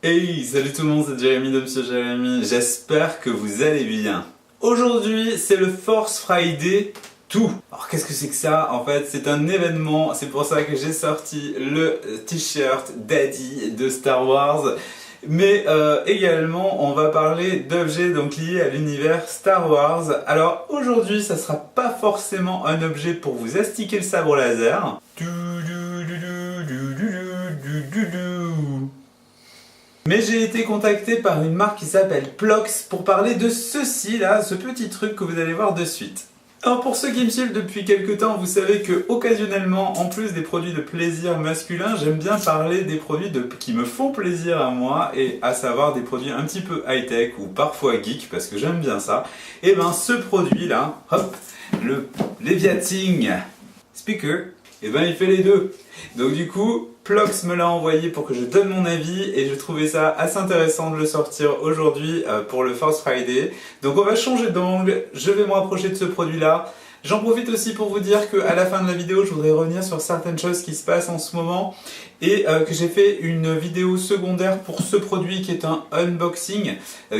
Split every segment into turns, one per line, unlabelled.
Hey, salut tout le monde, c'est Jérémy de Monsieur Jérémy, j'espère que vous allez bien. Aujourd'hui, c'est le Force Friday 2. Alors qu'est-ce que c'est que ça? En fait, c'est un événement, c'est pour ça que j'ai sorti le t-shirt Daddy de Star Wars. Mais également, on va parler d'objets donc liés à l'univers Star Wars. Alors aujourd'hui, ça sera pas forcément un objet pour vous astiquer le sabre laser. Mais j'ai été contacté par une marque qui s'appelle Plox pour parler de ceci là, ce petit truc que vous allez voir de suite. Alors pour ceux qui me suivent depuis quelques temps, vous savez que occasionnellement, en plus des produits de plaisir masculin, j'aime bien parler des produits qui me font plaisir à moi, et à savoir des produits un petit peu high-tech ou parfois geek, parce que j'aime bien ça. Et ben ce produit là, hop, le Leviating Speaker, et ben il fait les deux. Donc du coup, Plox me l'a envoyé pour que je donne mon avis et je trouvais ça assez intéressant de le sortir aujourd'hui pour le Force Friday. Donc on va changer d'angle, je vais me rapprocher de ce produit là. J'en profite aussi pour vous dire qu'à la fin de la vidéo, je voudrais revenir sur certaines choses qui se passent en ce moment et que j'ai fait une vidéo secondaire pour ce produit qui est un unboxing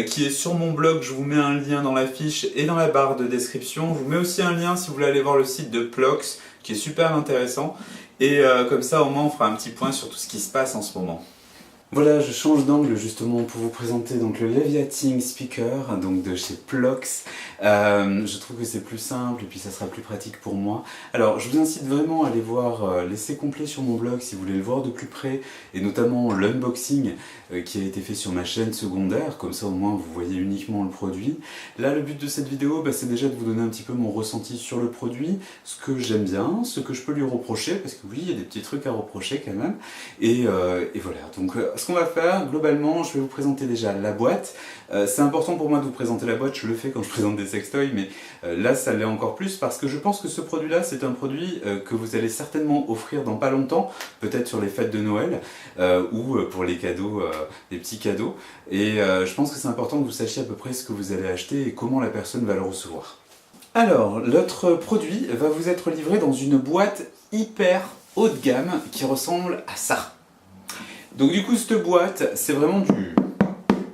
qui est sur mon blog. Je vous mets un lien dans la fiche et dans la barre de description. Je vous mets aussi un lien si vous voulez aller voir le site de Plox qui est super intéressant. Et comme ça, au moins, on fera un petit point sur tout ce qui se passe en ce moment. Voilà, je change d'angle justement pour vous présenter donc le Leviating Speaker donc de chez Plox. Je trouve que c'est plus simple et puis ça sera plus pratique pour moi. Alors, je vous incite vraiment à aller voir l'essai complet sur mon blog si vous voulez le voir de plus près, et notamment l'unboxing qui a été fait sur ma chaîne secondaire. Comme ça, au moins, vous voyez uniquement le produit. Là, le but de cette vidéo, c'est déjà de vous donner un petit peu mon ressenti sur le produit, ce que j'aime bien, ce que je peux lui reprocher, parce que oui, il y a des petits trucs à reprocher quand même. Et voilà, donc ce qu'on va faire, globalement, je vais vous présenter déjà la boîte. C'est important pour moi de vous présenter la boîte, je le fais quand je présente des sextoys, mais là ça l'est encore plus parce que je pense que ce produit-là, c'est un produit que vous allez certainement offrir dans pas longtemps, peut-être sur les fêtes de Noël, ou pour les cadeaux, les petits cadeaux. Et je pense que c'est important que vous sachiez à peu près ce que vous allez acheter et comment la personne va le recevoir. Alors, notre produit va vous être livré dans une boîte hyper haut de gamme qui ressemble à ça. Donc du coup, cette boîte, c'est vraiment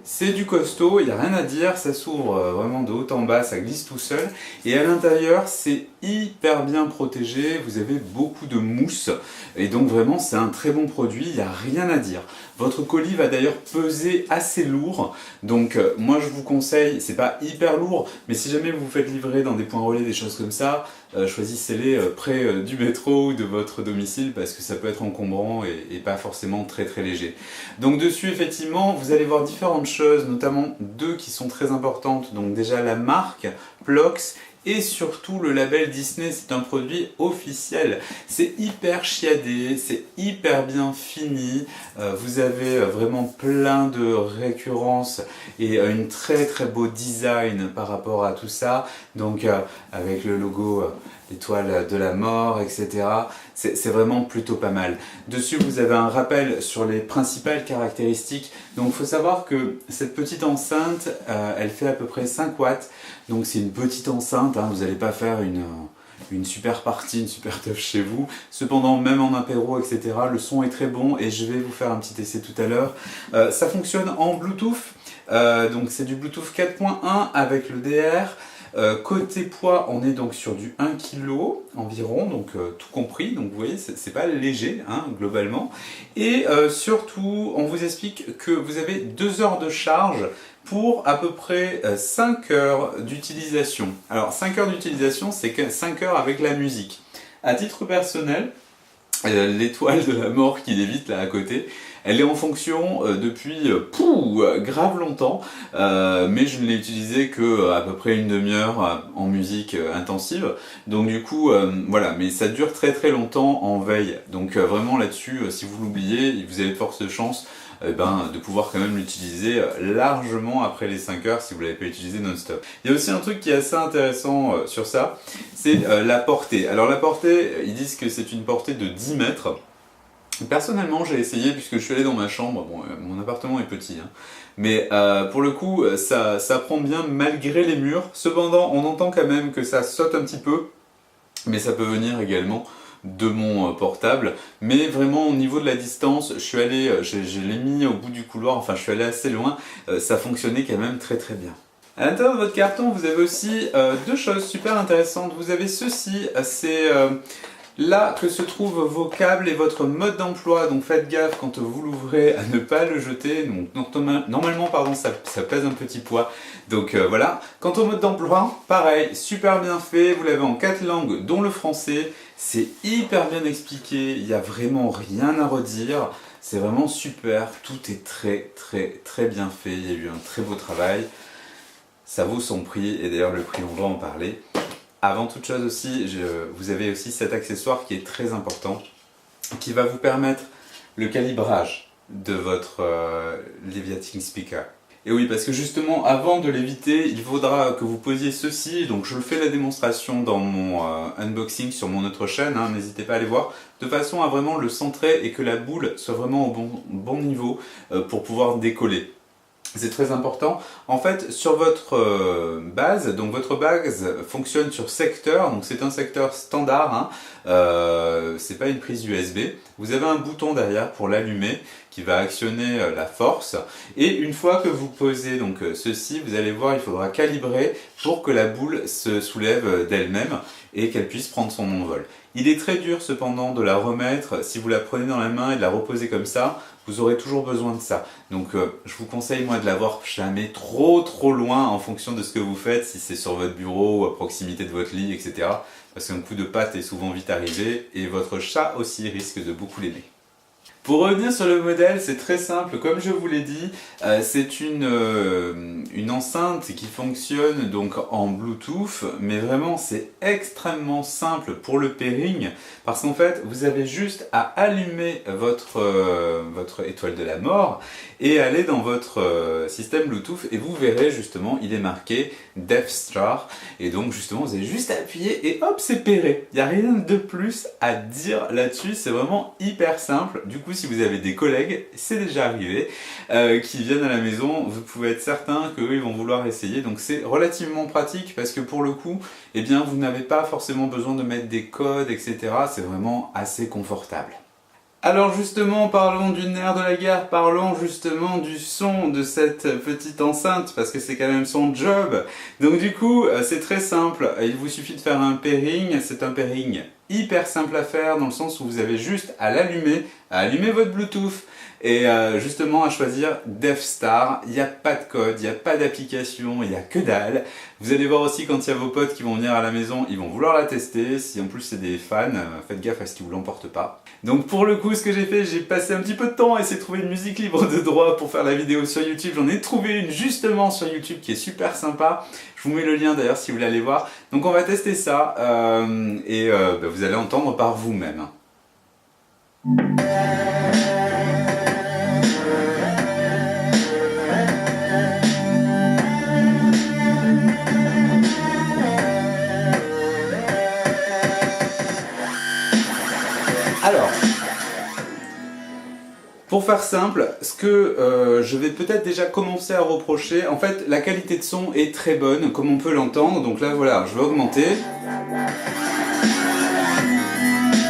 c'est du costaud, il n'y a rien à dire, ça s'ouvre vraiment de haut en bas, ça glisse tout seul. Et à l'intérieur, c'est hyper bien protégé, vous avez beaucoup de mousse. Et donc vraiment, c'est un très bon produit, il n'y a rien à dire. Votre colis va d'ailleurs peser assez lourd. Donc moi, je vous conseille, c'est pas hyper lourd, mais si jamais vous vous faites livrer dans des points relais, des choses comme ça, choisissez-les près du métro ou de votre domicile parce que ça peut être encombrant et pas forcément très très léger. Donc dessus, effectivement, vous allez voir différentes choses, notamment deux qui sont très importantes. Donc déjà la marque Plox et surtout le label Disney, c'est un produit officiel. C'est hyper chiadé, c'est hyper bien fini. Vous avez vraiment plein de récurrences et une très très beau design par rapport à tout ça. Donc avec le logo, l'étoile de la mort, etc. C'est vraiment plutôt pas mal. Dessus, vous avez un rappel sur les principales caractéristiques. Donc il faut savoir que cette petite enceinte, elle fait à peu près 5 watts. Donc c'est une petite enceinte, hein, vous n'allez pas faire une super partie, une super teuf chez vous. Cependant, même en apéro, etc., le son est très bon et je vais vous faire un petit essai tout à l'heure. Ça fonctionne en Bluetooth, donc c'est du Bluetooth 4.1 avec le DR. Côté poids, on est donc sur du 1 kg environ, donc tout compris, donc vous voyez, c'est pas léger hein, globalement. Et surtout, on vous explique que vous avez 2 heures de charge pour à peu près 5 heures d'utilisation. Alors 5 heures d'utilisation, c'est 5 heures avec la musique. À titre personnel, l'étoile de la mort qui lévite là à côté, elle est en fonction depuis grave longtemps, mais je ne l'ai utilisée que à peu près une demi-heure en musique intensive. Donc du coup, voilà, mais ça dure très très longtemps en veille. Donc vraiment là-dessus, si vous l'oubliez, vous avez de fortes chances de pouvoir quand même l'utiliser largement après les 5 heures si vous ne l'avez pas utilisé non-stop. Il y a aussi un truc qui est assez intéressant sur ça, c'est la portée. Alors la portée, ils disent que c'est une portée de 10 mètres. Personnellement, j'ai essayé puisque je suis allé dans ma chambre. Bon, mon appartement est petit, hein. Mais pour le coup, ça prend bien malgré les murs. Cependant, on entend quand même que ça saute un petit peu, mais ça peut venir également de mon portable, mais vraiment au niveau de la distance, je l'ai mis au bout du couloir, enfin je suis allé assez loin, ça fonctionnait quand même très très bien. À l'intérieur de votre carton, vous avez aussi deux choses super intéressantes. Vous avez ceci, c'est là que se trouvent vos câbles et votre mode d'emploi, donc faites gaffe quand vous l'ouvrez à ne pas le jeter. Donc, normalement, pardon, ça pèse un petit poids. Donc voilà. Quant au mode d'emploi, pareil, super bien fait. Vous l'avez en 4 langues, dont le français. C'est hyper bien expliqué. Il n'y a vraiment rien à redire. C'est vraiment super. Tout est très très très bien fait. Il y a eu un très beau travail. Ça vaut son prix. Et d'ailleurs, le prix, on va en parler. Avant toute chose aussi, vous avez aussi cet accessoire qui est très important, qui va vous permettre le calibrage de votre Leviating Speaker. Et oui, parce que justement, avant de l'éviter, il faudra que vous posiez ceci. Donc je le fais la démonstration dans mon unboxing sur mon autre chaîne, hein, n'hésitez pas à aller voir, de façon à vraiment le centrer et que la boule soit vraiment au bon niveau pour pouvoir décoller. C'est très important. En fait, sur votre base, donc votre base fonctionne sur secteur, donc c'est un secteur standard, hein, c'est pas une prise USB. Vous avez un bouton derrière pour l'allumer qui va actionner la force. Et une fois que vous posez donc ceci, vous allez voir, il faudra calibrer pour que la boule se soulève d'elle-même et qu'elle puisse prendre son envol. Il est très dur cependant de la remettre. Si vous la prenez dans la main et de la reposer comme ça, vous aurez toujours besoin de ça. Donc je vous conseille moi de l'avoir jamais trop loin en fonction de ce que vous faites, si c'est sur votre bureau, à proximité de votre lit, etc. Parce qu'un coup de patte est souvent vite arrivé et votre chat aussi risque de beaucoup l'aimer. Pour revenir sur le modèle, c'est très simple, comme je vous l'ai dit, c'est une enceinte qui fonctionne donc en Bluetooth, mais vraiment c'est extrêmement simple pour le pairing, parce qu'en fait vous avez juste à allumer votre étoile de la mort et aller dans votre système Bluetooth et vous verrez justement il est marqué Death Star et donc justement vous avez juste à appuyer et hop c'est pairé. Il n'y a rien de plus à dire là-dessus, c'est vraiment hyper simple. Du coup si vous avez des collègues, c'est déjà arrivé, qui viennent à la maison, vous pouvez être certain qu'eux ils vont vouloir essayer. Donc c'est relativement pratique parce que pour le coup, eh bien, vous n'avez pas forcément besoin de mettre des codes, etc. C'est vraiment assez confortable. Alors justement, parlons du nerf de la guerre, parlons justement du son de cette petite enceinte, parce que c'est quand même son job. Donc du coup, c'est très simple, il vous suffit de faire un pairing, c'est un pairing hyper simple à faire, dans le sens où vous avez juste à l'allumer, à allumer votre Bluetooth, et justement à choisir Death Star. Il n'y a pas de code, il n'y a pas d'application, il n'y a que dalle. Vous allez voir aussi quand il y a vos potes qui vont venir à la maison, ils vont vouloir la tester. Si en plus c'est des fans, faites gaffe à ce qu'ils vous l'emportent pas. Donc pour le coup, ce que j'ai fait, j'ai passé un petit peu de temps à essayer de trouver une musique libre de droit pour faire la vidéo sur YouTube. J'en ai trouvé une justement sur YouTube qui est super sympa. Je vous mets le lien d'ailleurs si vous voulez aller voir. Donc on va tester ça et vous allez entendre par vous-même. Alors, pour faire simple, ce que je vais peut-être déjà commencer à reprocher, en fait la qualité de son est très bonne comme on peut l'entendre, donc là voilà, je vais augmenter.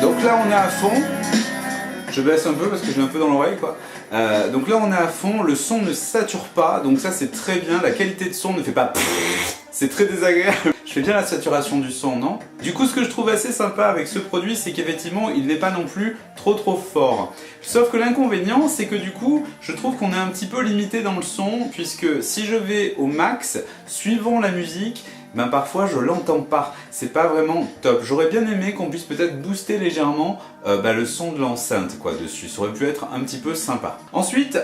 Donc là on est à fond, je baisse un peu parce que je l'ai un peu dans l'oreille quoi. Donc là on est à fond, le son ne sature pas, donc ça c'est très bien, la qualité de son ne fait pas... C'est très désagréable. Je fais bien la saturation du son, non? Du coup, ce que je trouve assez sympa avec ce produit, c'est qu'effectivement, il n'est pas non plus trop fort. Sauf que l'inconvénient, c'est que du coup, je trouve qu'on est un petit peu limité dans le son, puisque si je vais au max, suivant la musique, ben parfois je l'entends pas, c'est pas vraiment top. J'aurais bien aimé qu'on puisse peut-être booster légèrement le son de l'enceinte quoi dessus, ça aurait pu être un petit peu sympa. Ensuite,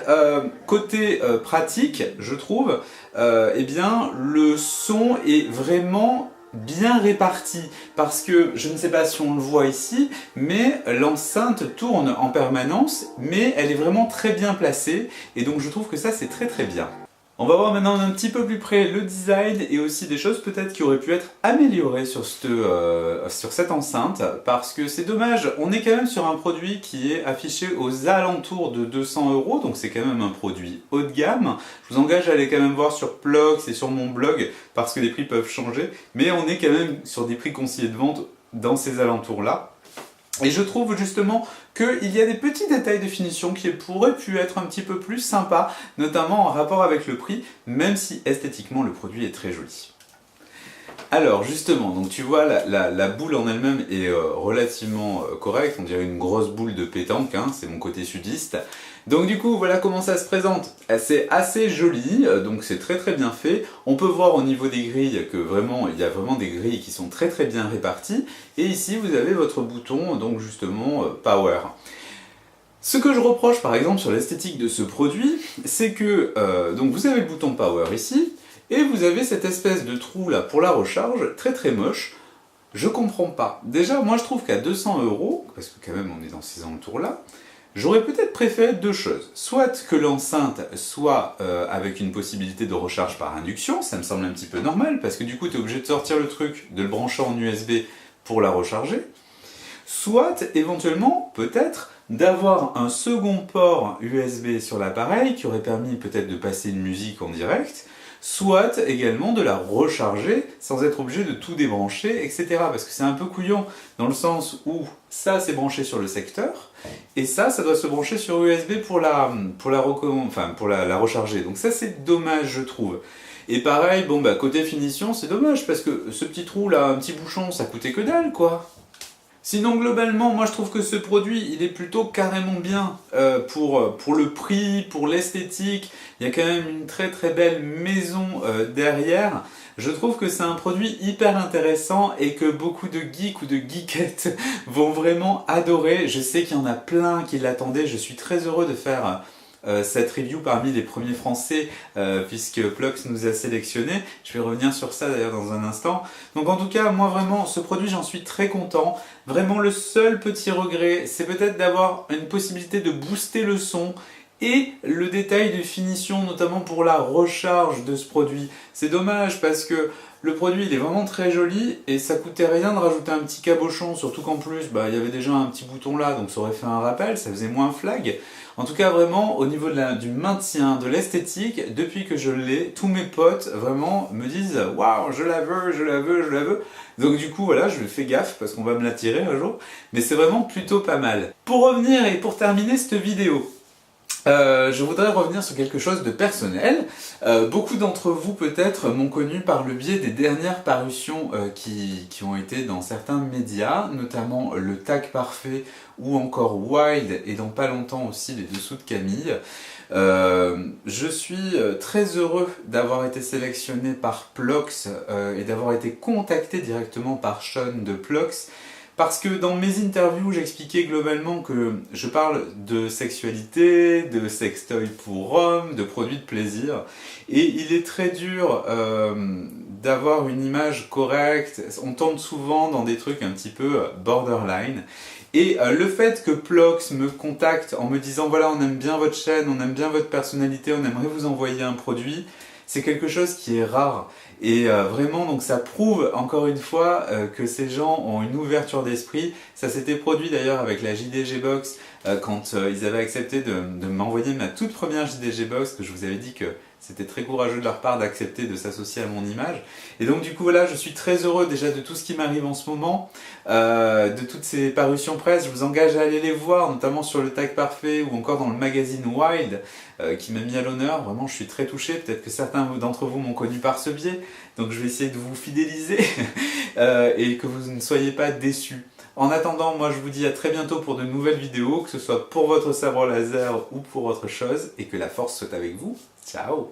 côté pratique, je trouve, eh bien le son est vraiment bien réparti parce que je ne sais pas si on le voit ici mais l'enceinte tourne en permanence mais elle est vraiment très bien placée et donc je trouve que ça c'est très bien. On va voir maintenant un petit peu plus près le design et aussi des choses peut-être qui auraient pu être améliorées sur cette enceinte parce que c'est dommage, on est quand même sur un produit qui est affiché aux alentours de 200 €, donc c'est quand même un produit haut de gamme. Je vous engage à aller quand même voir sur Plox et sur mon blog parce que les prix peuvent changer, mais on est quand même sur des prix conseillés de vente dans ces alentours-là. Et je trouve justement qu'il y a des petits détails de finition qui pourraient pu être un petit peu plus sympas, notamment en rapport avec le prix, même si esthétiquement le produit est très joli. Alors justement, donc tu vois, la boule en elle-même est relativement correcte, on dirait une grosse boule de pétanque, hein, c'est mon côté sudiste. Donc du coup, voilà comment ça se présente. C'est assez joli, donc c'est très très bien fait. On peut voir au niveau des grilles que vraiment, il y a vraiment des grilles qui sont très très bien réparties. Et ici, vous avez votre bouton, donc justement, Power. Ce que je reproche par exemple sur l'esthétique de ce produit, c'est que donc vous avez le bouton Power ici, et vous avez cette espèce de trou là pour la recharge, très très moche. Je comprends pas. Déjà, moi je trouve qu'à 200 €, parce que quand même on est dans ces alentours là, j'aurais peut-être préféré deux choses. Soit que l'enceinte soit avec une possibilité de recharge par induction, ça me semble un petit peu normal, parce que du coup tu es obligé de sortir le truc, de le brancher en USB pour la recharger. Soit éventuellement, peut-être, d'avoir un second port USB sur l'appareil qui aurait permis peut-être de passer une musique en direct, soit également de la recharger sans être obligé de tout débrancher, etc. Parce que c'est un peu couillon dans le sens où ça c'est branché sur le secteur et ça doit se brancher sur USB pour la recharger. Donc ça c'est dommage je trouve. Et pareil, bon bah côté finition c'est dommage parce que ce petit trou là, un petit bouchon, ça coûtait que dalle quoi. Sinon, globalement, moi je trouve que ce produit, il est plutôt carrément bien pour le prix, pour l'esthétique. Il y a quand même une très très belle maison derrière. Je trouve que c'est un produit hyper intéressant et que beaucoup de geeks ou de geekettes vont vraiment adorer. Je sais qu'il y en a plein qui l'attendaient. Je suis très heureux de faire cette review parmi les premiers français puisque Plox nous a sélectionnés. Je vais revenir sur ça d'ailleurs dans un instant. Donc en tout cas, moi vraiment, ce produit, j'en suis très content. Vraiment, le seul petit regret, c'est peut-être d'avoir une possibilité de booster le son et le détail de finition, notamment pour la recharge de ce produit. C'est dommage parce que le produit il est vraiment très joli et ça coûtait rien de rajouter un petit cabochon, surtout qu'en plus il y avait déjà un petit bouton là, donc ça aurait fait un rappel, ça faisait moins flag. En tout cas vraiment au niveau du maintien, de l'esthétique, depuis que je l'ai, tous mes potes vraiment me disent waouh je la veux, je la veux, je la veux. Donc du coup voilà, je fais gaffe parce qu'on va me la tirer un jour, mais c'est vraiment plutôt pas mal. Pour revenir et pour terminer cette vidéo, je voudrais revenir sur quelque chose de personnel. Beaucoup d'entre vous peut-être m'ont connu par le biais des dernières parutions qui ont été dans certains médias, notamment le Tag Parfait ou encore Wild et dans pas longtemps aussi les Dessous de Camille. Je suis très heureux d'avoir été sélectionné par Plox et d'avoir été contacté directement par Sean de Plox. Parce que dans mes interviews, j'expliquais globalement que je parle de sexualité, de sextoy pour hommes, de produits de plaisir. Et il est très dur d'avoir une image correcte. On tombe souvent dans des trucs un petit peu borderline. Et le fait que Plox me contacte en me disant voilà on aime bien votre chaîne, on aime bien votre personnalité, on aimerait vous envoyer un produit, c'est quelque chose qui est rare. Et vraiment, donc ça prouve encore une fois que ces gens ont une ouverture d'esprit. Ça s'était produit d'ailleurs avec la JDG Box quand ils avaient accepté de m'envoyer ma toute première JDG Box, que je vous avais dit que c'était très courageux de leur part d'accepter de s'associer à mon image. Et donc du coup voilà, je suis très heureux déjà de tout ce qui m'arrive en ce moment, de toutes ces parutions presse. Je vous engage à aller les voir, notamment sur le Tag Parfait ou encore dans le magazine Wild qui m'a mis à l'honneur. Vraiment, je suis très touché. Peut-être que certains d'entre vous m'ont connu par ce biais. Donc je vais essayer de vous fidéliser et que vous ne soyez pas déçus. En attendant, moi je vous dis à très bientôt pour de nouvelles vidéos, que ce soit pour votre sabre laser ou pour autre chose, et que la force soit avec vous. Ciao!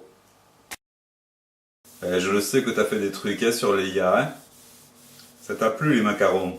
Je le sais que t'as fait des trucs sur les gars, hein. Ça t'a plu les macarons?